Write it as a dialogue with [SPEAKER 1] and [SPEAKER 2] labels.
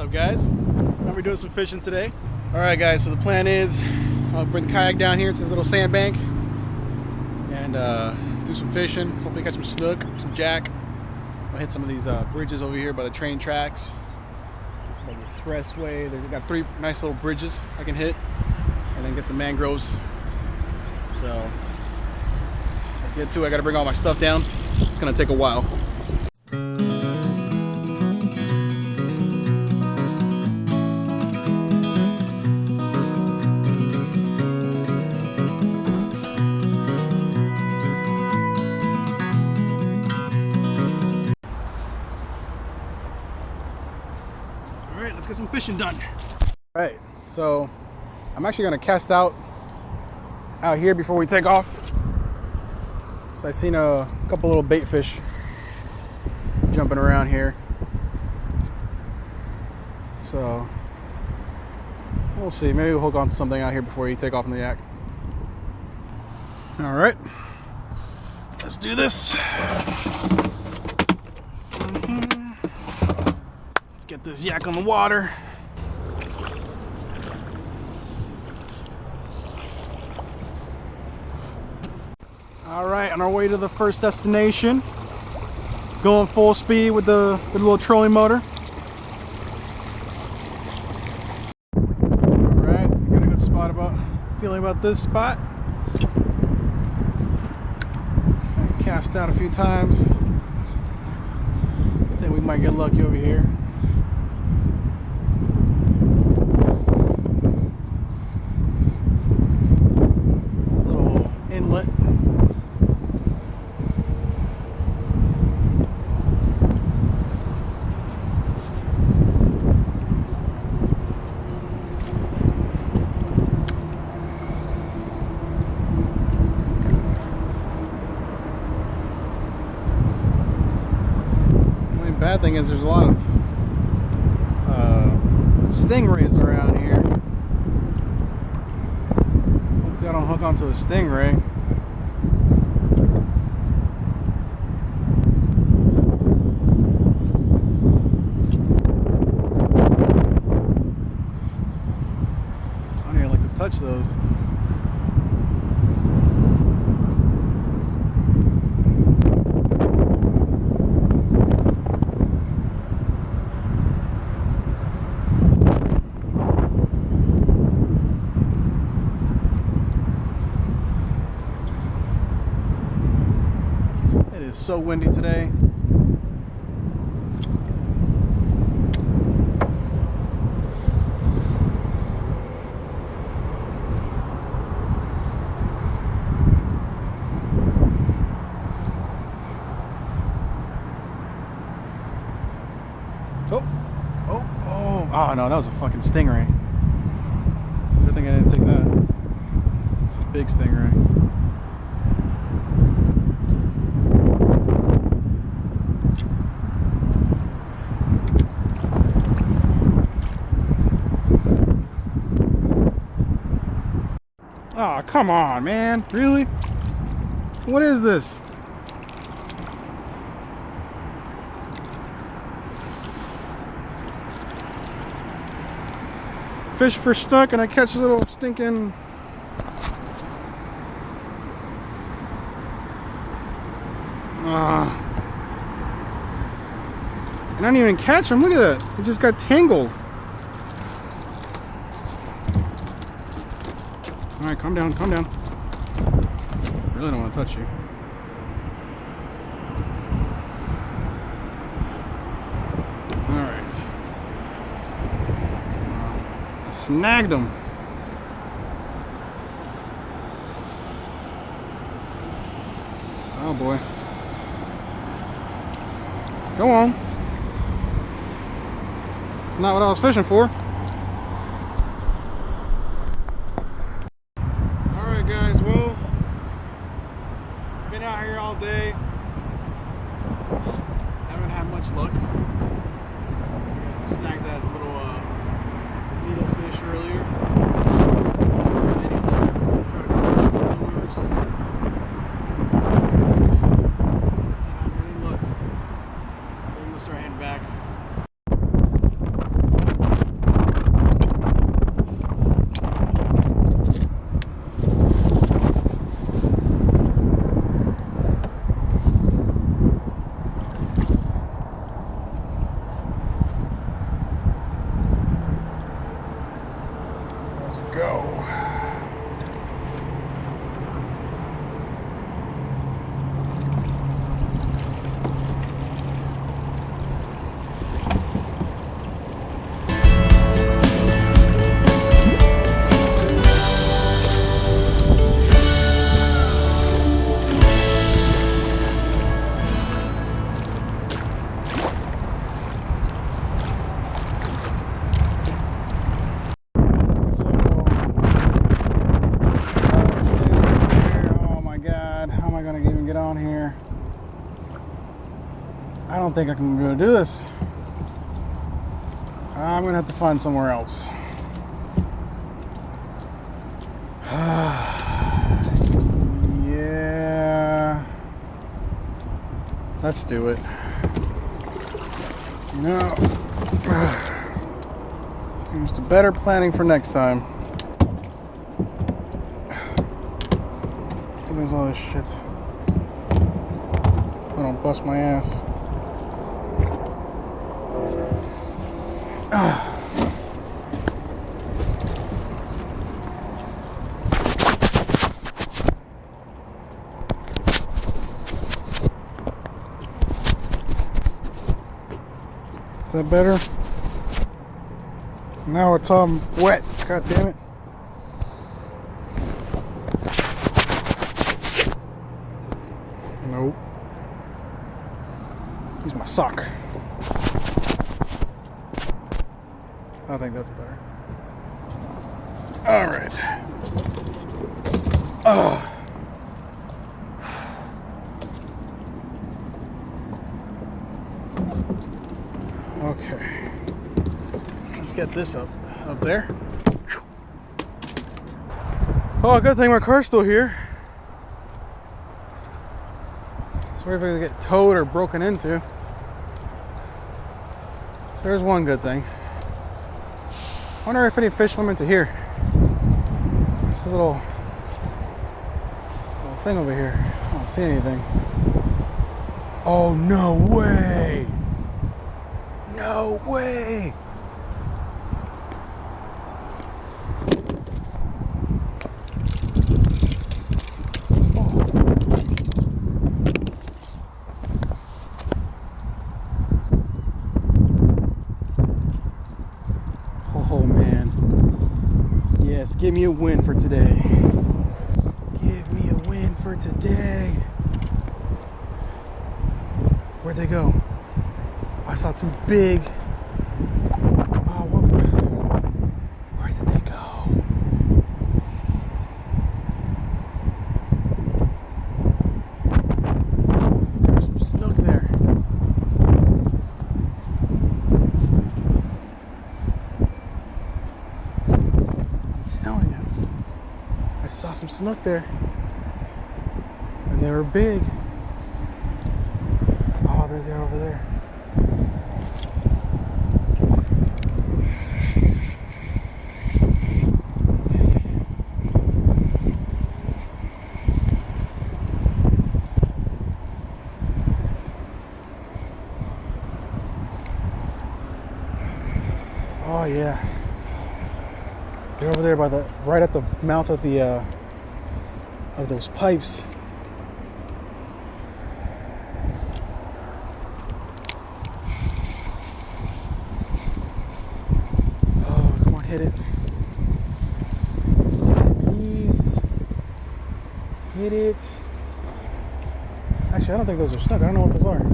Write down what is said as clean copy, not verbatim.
[SPEAKER 1] up, guys? I'll be doing some fishing today. Alright guys, so the plan is I'll bring the kayak down here to this little sandbank and do some fishing, hopefully catch some snook, some jack. I'll hit some of these bridges over here by the train tracks, by the expressway. They've got 3 nice little bridges I can hit, and then get some mangroves. So let's get to it. I gotta bring all my stuff down. It's gonna take a while. Alright, let's get some fishing done. Alright, so I'm actually gonna cast out here before we take off. So I seen a couple little bait fish jumping around here. So we'll see. Maybe we'll hook on to something out here before you take off in the yak. Alright, let's do this. Let's get this yak on the water. Alright, on our way to the first destination. Going full speed with the little trolling motor. Alright, got a good spot feeling about this spot. I cast out a few times. I think we might get lucky over here. Little inlet. Bad thing is there's a lot of stingrays around here. Hopefully I don't hook onto a stingray. I don't even like to touch those. It's so windy today. Oh no, that was a fucking stingray. Good thing I didn't take that. It's a big stingray. Oh, come on, man. Really? What is this? Fish for snook and I catch a little stinking... And I didn't even catch him. Look at that. It just got tangled. Alright, calm down, calm down. Really don't want to touch you. Alright. I snagged him. Oh boy. Go on. It's not what I was fishing for. Guys, well, been out here all day, haven't had much luck. I snagged that little needle fish earlier. Try to go for the lures. Can't have any luck. I think I'm gonna start heading back. Let's go. I don't think I can be able to do this. I'm gonna have to find somewhere else. Yeah, let's do it. You know, here's to better planning for next time. There's all this shit. I don't bust my ass. Is that better? Now it's all wet. God damn it. Nope. Use my sock. I think that's better. All right. Okay. Let's get this up there. Oh, good thing my car's still here. Sorry if I get towed or broken into. So there's one good thing. I wonder if any fish swim into here. This little thing over here. I don't see anything. Oh, no way! No way! Oh man. Yes, give me a win for today. Give me a win for today. Where'd they go? I saw two big. Oh, where did they go? There's some snook there. I'm telling you, I saw some snook there, and they were big. Oh, they're over there. Oh yeah, they're over there by the right at the mouth of the of those pipes. Oh, come on, hit it, please, hit it. Actually, I don't think those are snook. I don't know what those are.